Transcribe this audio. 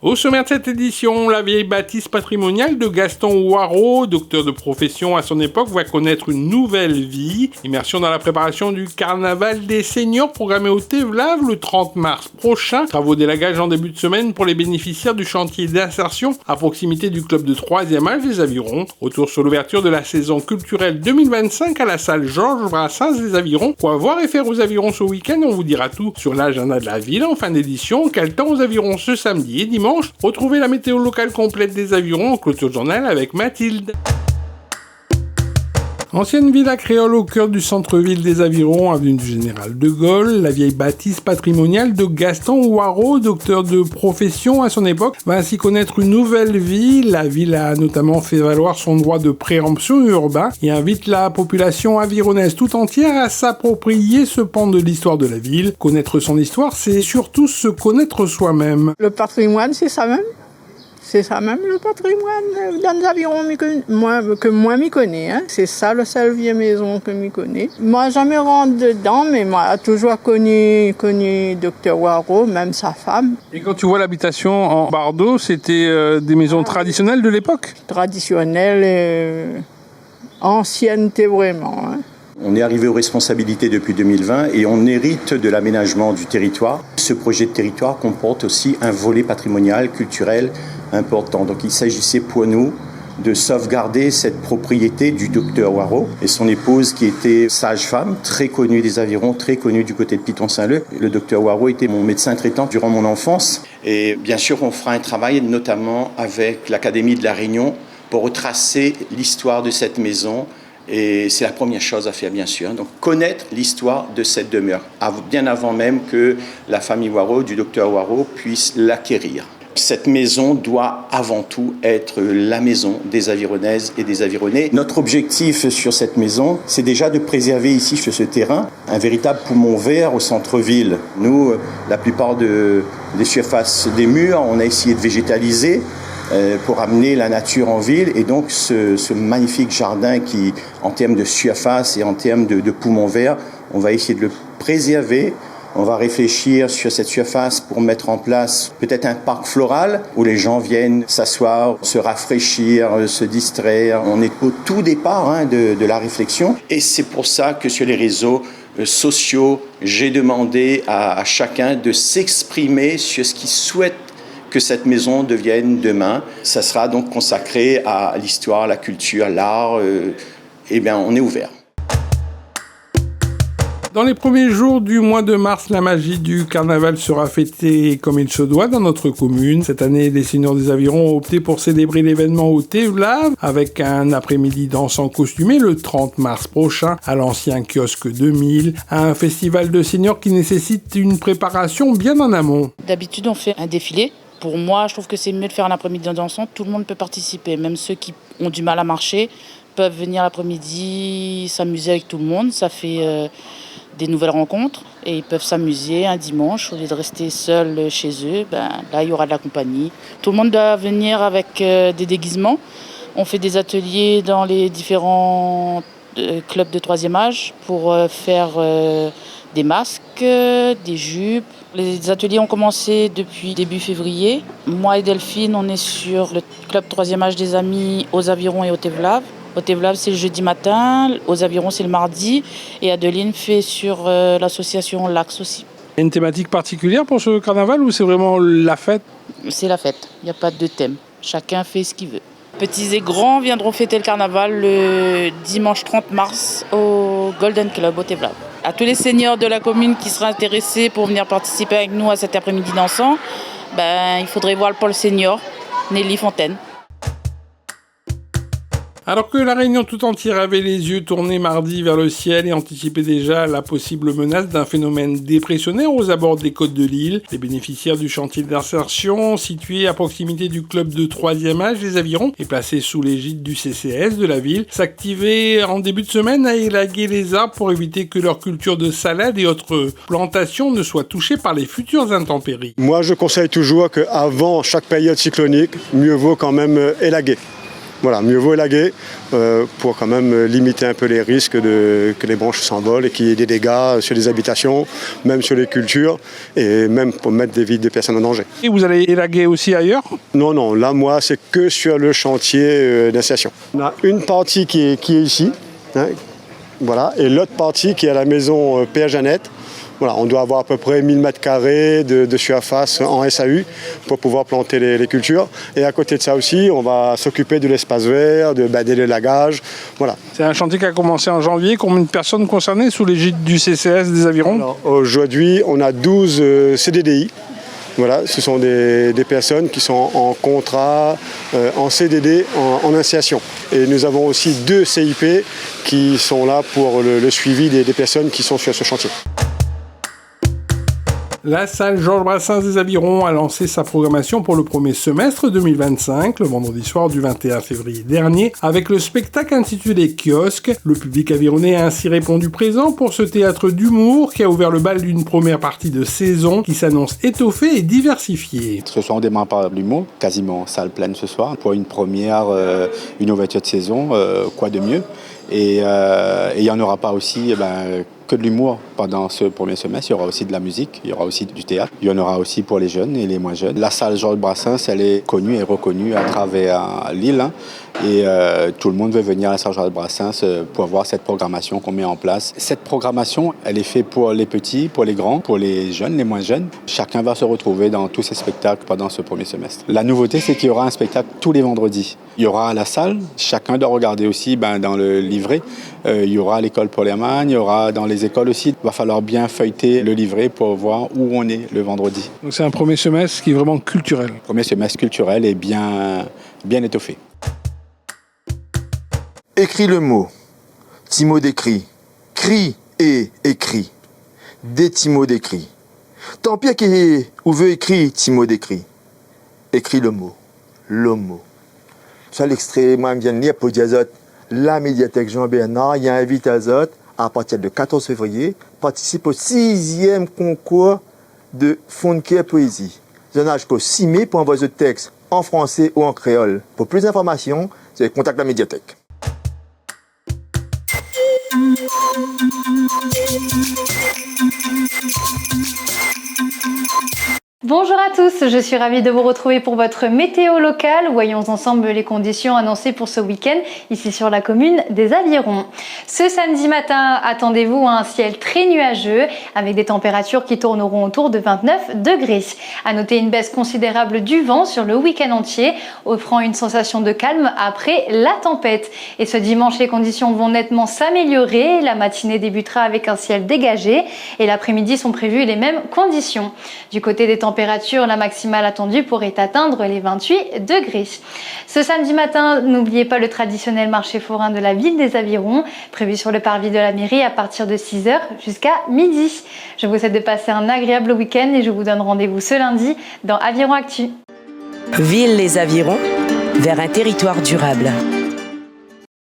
Au sommaire de cette édition, la vieille bâtisse patrimoniale de Gaston Ouareau, docteur de profession à son époque, va connaître une nouvelle vie. Immersion dans la préparation du carnaval des seniors programmé au Thévelave le 30 mars prochain. Travaux d'élagage en début de semaine pour les bénéficiaires du chantier d'insertion à proximité du club de 3e âge des Avirons. Retour sur l'ouverture de la saison culturelle 2025 à la salle Georges Brassens des Avirons. Quoi voir et faire aux Avirons ce week-end, on vous dira tout sur l'agenda de la ville en fin d'édition. Quel temps aux Avirons ce samedi et dimanche. Retrouvez la météo locale complète des Avirons en clôture journal avec Mathilde. Ancienne villa créole au cœur du centre-ville des Avirons, avenue du Général de Gaulle, la vieille bâtisse patrimoniale de Gaston Ouareau, docteur de profession à son époque, va ainsi connaître une nouvelle vie. La ville a notamment fait valoir son droit de préemption urbain et invite la population avironnaise tout entière à s'approprier ce pan de l'histoire de la ville. Connaître son histoire, c'est surtout se connaître soi-même. Le patrimoine, c'est ça même. C'est ça même le patrimoine dans les Avirons que moi m'y connais. Hein. C'est ça la seule vieille maison que m'y connais. Moi jamais rentre dedans, mais moi j'ai toujours connu Dr Ouareau, même sa femme. Et quand tu vois l'habitation en Bardo, c'était des maisons traditionnelles de l'époque ? Traditionnelles, ancienneté vraiment. Hein. On est arrivé aux responsabilités depuis 2020 et on hérite de l'aménagement du territoire. Ce projet de territoire comporte aussi un volet patrimonial, culturel important. Donc il s'agissait pour nous de sauvegarder cette propriété du docteur Ouareau et son épouse qui était sage-femme, très connue des Avirons, très connue du côté de Piton-Saint-Leu. Le docteur Ouareau était mon médecin traitant durant mon enfance. Et bien sûr, on fera un travail notamment avec l'Académie de la Réunion pour retracer l'histoire de cette maison. Et c'est la première chose à faire, bien sûr. Donc, connaître l'histoire de cette demeure, bien avant même que la famille Ouareau, du docteur Ouareau, puisse l'acquérir. Cette maison doit avant tout être la maison des Avironnaises et des Avironnais. Notre objectif sur cette maison, c'est déjà de préserver ici, sur ce terrain, un véritable poumon vert au centre-ville. Nous, la plupart des surfaces des murs, on a essayé de végétaliser pour amener la nature en ville. Et donc, ce magnifique jardin qui, en termes de surface et en termes de poumon vert, on va essayer de le préserver. On va réfléchir sur cette surface pour mettre en place peut-être un parc floral où les gens viennent s'asseoir, se rafraîchir, se distraire. On est au tout départ de la réflexion. Et c'est pour ça que sur les réseaux sociaux, j'ai demandé à chacun de s'exprimer sur ce qu'il souhaite que cette maison devienne demain. Ça sera donc consacré à l'histoire, la culture, l'art. On est ouvert. Dans les premiers jours du mois de mars, la magie du carnaval sera fêtée comme il se doit dans notre commune. Cette année, les seniors des Avirons ont opté pour célébrer l'événement au Thévelave avec un après-midi dansant costumé le 30 mars prochain à l'ancien kiosque 2000, un festival de seniors qui nécessite une préparation bien en amont. D'habitude, on fait un défilé. Pour moi, je trouve que c'est mieux de faire un après-midi dansant. Tout le monde peut participer, même ceux qui ont du mal à marcher peuvent venir l'après-midi s'amuser avec tout le monde. Ça fait des nouvelles rencontres et ils peuvent s'amuser un dimanche au lieu de rester seuls chez eux. Là, il y aura de la compagnie. Tout le monde doit venir avec des déguisements. On fait des ateliers dans les différents clubs de 3e âge pour faire des masques, des jupes. Les ateliers ont commencé depuis début février. Moi et Delphine, on est sur le club 3e âge des Amis aux Avirons et au Thévelave. Au Thévelave, c'est le jeudi matin, aux Avirons, c'est le mardi. Et Adeline fait sur l'association L'Axe aussi. Il y a une thématique particulière pour ce carnaval ou c'est vraiment la fête ? C'est la fête, il n'y a pas de thème. Chacun fait ce qu'il veut. Petits et grands viendront fêter le carnaval le dimanche 30 mars au Golden Club au Thévelave. À tous les seniors de la commune qui seraient intéressés pour venir participer avec nous à cet après-midi dansant, il faudrait voir le pôle senior, Nelly Fontaine. Alors que la Réunion tout entière avait les yeux tournés mardi vers le ciel et anticipait déjà la possible menace d'un phénomène dépressionnaire aux abords des côtes de l'île, les bénéficiaires du chantier d'insertion, situé à proximité du club de 3e âge des Avirons et placé sous l'égide du CCS de la ville, s'activaient en début de semaine à élaguer les arbres pour éviter que leur culture de salade et autres plantations ne soient touchées par les futures intempéries. Moi, je conseille toujours qu'avant chaque période cyclonique, mieux vaut quand même élaguer. Voilà, mieux vaut élaguer pour quand même limiter un peu les risques que les branches s'envolent et qu'il y ait des dégâts sur les habitations, même sur les cultures et même pour mettre des vies des personnes en danger. Et vous allez élaguer aussi ailleurs? Non, là moi c'est que sur le chantier d'installation. On a une partie qui est ici, hein, voilà, et l'autre partie qui est à la maison Père Jeannette. Voilà, on doit avoir à peu près 1000 m² de surface en SAU pour pouvoir planter les cultures. Et à côté de ça aussi, on va s'occuper de l'espace vert, des lagages. Voilà. C'est un chantier qui a commencé en janvier. Combien de personnes concernées sous l'égide du CCS des Avirons? Alors, aujourd'hui, on a 12 CDDI. Voilà, ce sont des personnes qui sont en contrat, en CDD, en insertion. Et nous avons aussi 2 CIP qui sont là pour le suivi des personnes qui sont sur ce chantier. La salle Georges Brassens des Avirons a lancé sa programmation pour le premier semestre 2025, le vendredi soir du 21 février dernier, avec le spectacle intitulé Kiosque. Le public avironnais a ainsi répondu présent pour ce théâtre d'humour qui a ouvert le bal d'une première partie de saison qui s'annonce étoffée et diversifiée. Ce soir, on démarre par l'humour, quasiment salle pleine ce soir. Pour une première, une ouverture de saison, quoi de mieux. Et il n'y en aura pas aussi que de l'humour pendant ce premier semestre. Il y aura aussi de la musique, il y aura aussi du théâtre. Il y en aura aussi pour les jeunes et les moins jeunes. La salle Georges Brassens, elle est connue et reconnue à travers l'île. Et tout le monde veut venir à la salle Georges Brassens pour voir cette programmation qu'on met en place. Cette programmation, elle est faite pour les petits, pour les grands, pour les jeunes, les moins jeunes. Chacun va se retrouver dans tous ces spectacles pendant ce premier semestre. La nouveauté, c'est qu'il y aura un spectacle tous les vendredis. Il y aura à la salle, chacun doit regarder aussi dans le livret. Il y aura à l'école pour les Mannes, il y aura dans les écoles aussi. Il va falloir bien feuilleter le livret pour voir où on est le vendredi. Donc c'est un premier semestre qui est vraiment culturel. Le premier semestre culturel est bien étoffé. Écris le mot. Timo décrit. Crie et écrit. Des Timo décrit. Tant pis qui ou veut écrire, Timo décrit. Écris le mot. Le mot. Ça, l'extrait, moi, je viens de lire pour dire la médiathèque Jean-Bernard, il y a invité Azot à partir du 14 février, participe au 6e concours de Fonquet Poésie. J'en ai jusqu'au 6 mai pour envoyer le texte en français ou en créole. Pour plus d'informations, c'est contacte la médiathèque. Bonjour à tous, je suis ravie de vous retrouver pour votre météo locale. Voyons ensemble les conditions annoncées pour ce week-end ici sur la commune des Avirons. Ce samedi matin, attendez-vous à un ciel très nuageux avec des températures qui tourneront autour de 29 degrés. À noter une baisse considérable du vent sur le week-end entier, offrant une sensation de calme après la tempête. Et ce dimanche, les conditions vont nettement s'améliorer. La matinée débutera avec un ciel dégagé et l'après-midi sont prévues les mêmes conditions. Du côté des températures, la maximale attendue pourrait atteindre les 28 degrés. Ce samedi matin, n'oubliez pas le traditionnel marché forain de la ville des Avirons, prévu sur le parvis de la mairie à partir de 6h jusqu'à midi. Je vous souhaite de passer un agréable week-end et je vous donne rendez-vous ce lundi dans Aviron Actu. Ville les Avirons, vers un territoire durable.